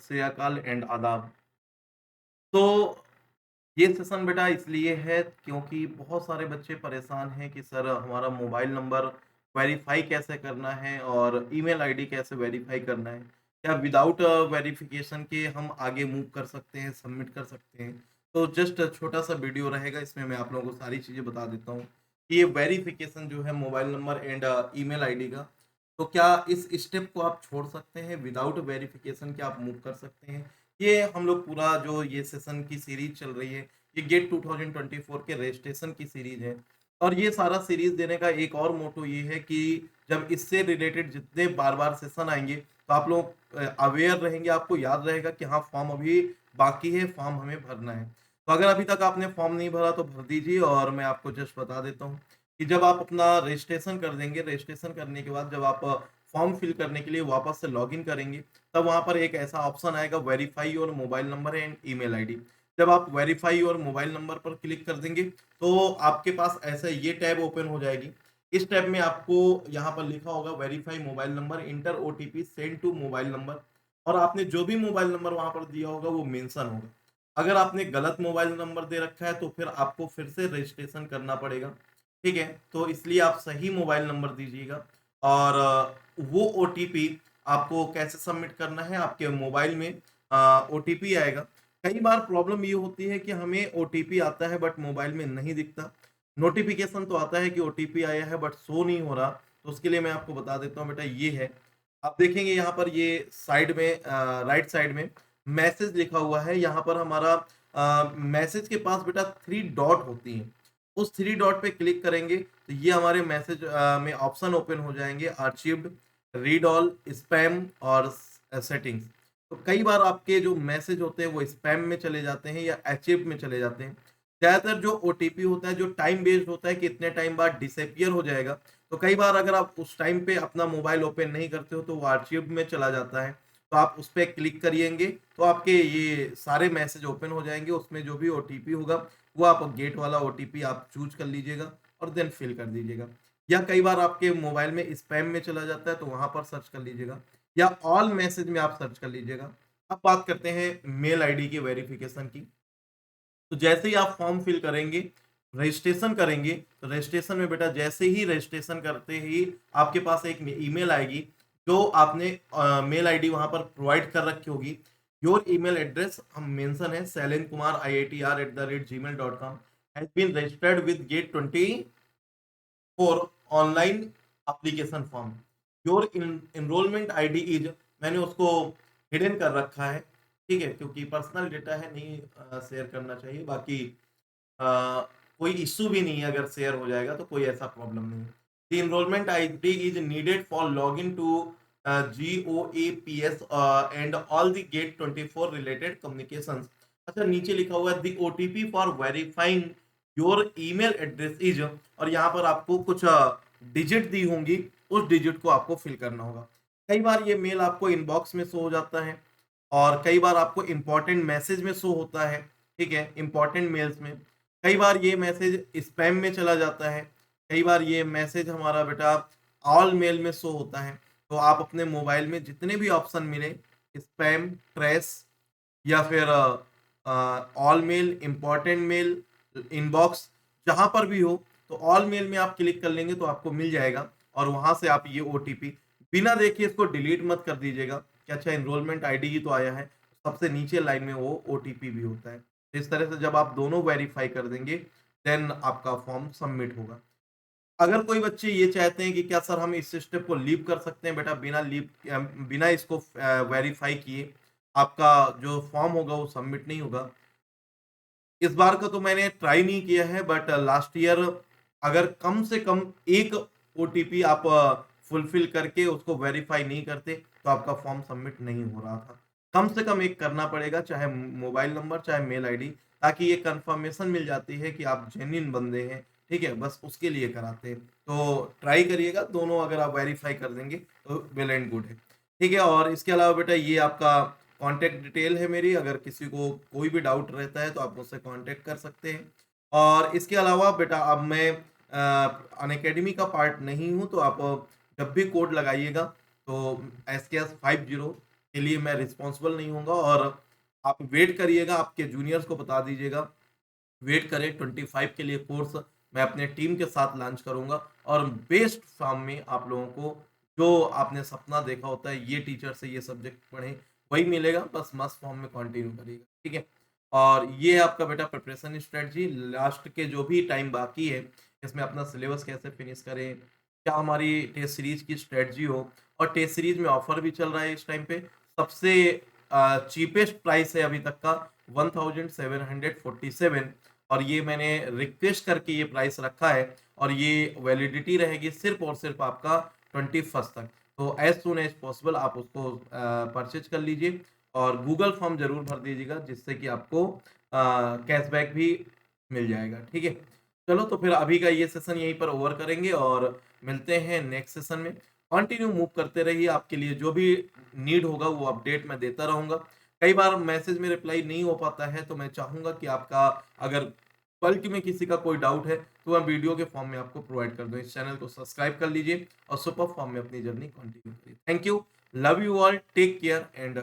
श्री अकाल एंड आदाब। तो ये सेशन बेटा इसलिए है क्योंकि बहुत सारे बच्चे परेशान हैं कि सर हमारा मोबाइल नंबर वेरीफाई कैसे करना है और ईमेल आईडी कैसे वेरीफाई करना है। क्या विदाउट वेरिफिकेशन के हम आगे मूव कर सकते हैं, सबमिट कर सकते हैं? तो जस्ट छोटा-सा वीडियो रहेगा, इसमें मैं आप लोगों को सारी चीज़ें बता देता हूँ कि ये वेरिफिकेशन जो है mobile number and email ID का, तो क्या इस स्टेप को आप छोड़ सकते हैं? विदाउट वेरिफिकेशन क्या आप मूव कर सकते हैं? ये हम लोग पूरा जो ये सेशन की सीरीज़ चल रही है, ये गेट 2024 के रजिस्ट्रेशन की सीरीज़ है। और ये सारा सीरीज़ देने का एक और मोटो ये है कि जब इससे रिलेटेड जितने बार-बार सेशन आएँगे, तो आप लोग अवेयर रहेंगे, आपको याद रहेगा कि हाँ, फॉर्म अभी बाकी है, फॉर्म हमें भरना है। तो अगर अभी तक आपने फॉर्म नहीं भरा तो भर दीजिए और मैं आपको जस्ट बता देता हूँ कि जब आप अपना रजिस्ट्रेशन कर देंगे, रजिस्ट्रेशन करने के बाद जब आप फॉर्म फिल करने के लिए वापस से लॉगिन करेंगे, तब वहाँ पर एक ऐसा ऑप्शन आएगा verify your mobile number and email ID. जब आप वेरीफाई योर मोबाइल नंबर पर क्लिक कर देंगे, तो आपके पास ऐसा ये टैब ओपन हो जाएगी। इस टैब में आपको यहाँ पर लिखा होगा verify mobile number, enter OTP send to mobile number और आपने जो भी मोबाइल नंबर वहाँ पर दिया होगा वो मेंशन होगा। अगर आपने गलत मोबाइल नंबर दे रखा है तो फिर आपको फिर से रजिस्ट्रेशन करना पड़ेगा, ठीक है? तो इसलिए आप सही मोबाइल नंबर दीजिएगा और वो ओटीपी आपको कैसे सबमिट करना है, आपके मोबाइल में ओटीपी आएगा। कई बार प्रॉब्लम ये होती है कि हमें ओटीपी आता है बट मोबाइल में नहीं दिखता। नोटिफ़िकेशन तो आता है कि ओटीपी आया है बट शो नहीं हो रहा, तो उसके लिए मैं आपको बता देता हूँ बेटा ये है। आप देखेंगे यहाँ पर ये साइड में राइट साइड में मैसेज लिखा हुआ है, यहाँ पर हमारा मैसेज के पास बेटा 3 डॉट होती हैं। उस 3 डॉट पे क्लिक करेंगे तो ये हमारे मैसेज में ऑप्शन ओपन हो जाएँगे आर्चिव्ड, रीड ऑल, स्पैम और सेटिंग्स। तो कई बार आपके जो मैसेज होते हैं वो स्पैम में चले जाते हैं या आर्चिव्ड में चले जाते हैं। ज़्यादातर जो ओटीपी होता है जो टाइम बेस्ड होता है कि इतने टाइम बाद डिसअपीयर हो जाएगा। तो कई बार अगर आप उस टाइम पे अपना मोबाइल ओपन नहीं करते हो तो वो आर्चिव्ड में चला जाता है। तो आप उस पे क्लिक करिएंगे तो आपके ये सारे मैसेज ओपन हो जाएँगे, उसमें जो भी ओटीपी होगा वो आप गेट वाला ओटीपी आप चूज़ कर लीजिएगा और देन फिल कर दीजिएगा। या कई बार आपके मोबाइल में स्पैम में चला जाता है तो वहाँ पर सर्च कर लीजिएगा या ऑल मैसेज में आप सर्च कर लीजिएगा। अब बात करते हैं मेल आईडी की वेरिफिकेशन की। तो जैसे ही आप फॉर्म फिल करेंगे, रजिस्ट्रेशन करेंगे, तो रजिस्ट्रेशन में बेटा जैसे ही रजिस्ट्रेशन करते ही आपके पास एक ईमेल आएगी, जो आपने मेल आईडी वहाँ पर प्रोवाइड कर रखी होगी। योर ईमेल एड्रेस हम मेंशन है salinkumar@gmail.com has been registered with GATE 24 online application form. Your enrollment ID is मैंने उसको हिडन कर रखा है, ठीक है? क्योंकि पर्सनल डेटा है, नहीं शेयर करना चाहिए। बाकी अ, कोई इश्यू भी नहीं है, अगर शेयर हो जाएगा तो कोई ऐसा प्रॉब्लम नहीं है। The enrollment ID is needed for login to GOAPS and all the GATE 24 related communications. अच्छा नीचे लिखा हुआ है the OTP for verifying your email address is और यहाँ पर आपको कुछ डिजिट दी होंगी, उस डिजिट को आपको फिल करना होगा। कई बार ये मेल आपको इनबॉक्स में शो हो जाता है और कई बार आपको इम्पोर्टेंट मैसेज में शो होता है, ठीक है? इम्पोर्टेंट मेल्स में। कई बार ये मैसेज स्पैम में चला जाता है, कई बार ये मैसेज हमारा बेटा ऑल मेल में शो होता है। तो आप अपने मोबाइल में जितने भी ऑप्शन मिले स्पैम, ट्रैश या फिर all mail, important mail, inbox जहाँ पर भी हो, तो ऑल मेल में आप क्लिक कर लेंगे तो आपको मिल जाएगा और वहाँ से आप ये ओटीपी बिना देखे इसको डिलीट मत कर दीजिएगा कि अच्छा एनरोलमेंट आईडी ही तो आया है, सबसे नीचे लाइन में वो ओटीपी भी होता है। तो इस तरह से जब आप दोनों वेरीफाई कर देंगे, देन आपका फॉर्म सबमिट होगा। अगर कोई बच्चे ये चाहते हैं कि क्या सर हम इस स्टेप को लीव कर सकते हैं बेटा बिना बिना इसको वेरीफाई किए आपका जो फॉर्म होगा वो सबमिट नहीं होगा। इस बार का तो मैंने ट्राई नहीं किया है बट लास्ट ईयर अगर कम से कम एक ओटीपी आप फुलफिल करके उसको वेरीफाई नहीं करते तो आपका फॉर्म सबमिट नहीं हो रहा था। कम से कम एक करना पड़ेगा चाहे मोबाइल नंबर चाहे मेल आईडी ताकि ये कंफर्मेशन मिल जाती है कि आप जेन्युइन बंदे हैं, ठीक है? बस उसके लिए कराते हैं। तो ट्राई करिएगा दोनों अगर आप वेरीफाई कर देंगे तो वेल एंड गुड है। ठीक है? और इसके अलावा बेटा ये आपका कॉन्टैक्ट डिटेल है मेरी, अगर किसी को कोई भी डाउट रहता है तो आप मुझसे कॉन्टैक्ट कर सकते हैं। और इसके अलावा बेटा अब मैं अनअकैडमी का पार्ट नहीं हूँ तो आप जब भी कोड लगाइएगा तो एसकेएस 50 के लिए मैं रिस्पॉन्सिबल नहीं होऊँगा और आप वेट करिएगा, आपके जूनियर्स को बता दीजिएगा, वेट करें 25 के लिए कोर्स मैं अपने टीम के साथ लॉन्च करूँगा और बेस्ट फॉर्म में आप लोगों को जो आपने सपना देखा होता है, ये टीचर से ये सब्जेक्ट पढ़ें, वही मिलेगा, बस मस्त फॉर्म में कंटिन्यू करिएगा, ठीक है? और ये है आपका बेटा प्रिपरेशन स्ट्रेटजी, लास्ट के जो भी टाइम बाकी है, इसमें अपना सिलेबस कैसे फिनिश करें, क्या हमारी टेस्ट सीरीज़ की स्ट्रेटजी हो और टेस्ट सीरीज़ में ऑफर भी चल रहा है इस टाइम पे, सबसे चीपेस्ट प्राइस है अभी तक का 1747 और ये मैंने रिक्वेस्ट करके ये प्राइस रखा है और ये वैलिडिटी रहेगी सिर्फ़ और सिर्फ़ आपका 21st तक। तो एज़ सून एज़ पॉसिबल आप उसको परचेज़ कर लीजिए और गूगल फॉर्म ज़रूर भर दीजिएगा जिससे कि आपको कैशबैक भी मिल जाएगा, ठीक है? चलो तो फिर अभी का ये सेशन यहीं पर ओवर करेंगे और मिलते हैं नेक्स्ट सेशन में। कंटिन्यू मूव करते रहिए, आपके लिए जो भी नीड होगा वो अपडेट मैं देता रहूँगा। कई बार मैसेज में रिप्लाई नहीं हो पाता है, तो मैं चाहूँगा कि आपका अगर बल्कि में किसी का कोई डाउट है, तो मैं वीडियो के फॉर्म में आपको प्रोवाइड कर दूँ। इस चैनल को सब्सक्राइब कर लीजिए और सुपर फॉर्म में अपनी जर्नी कंटिन्यू करिए। Thank you, love you all, take care and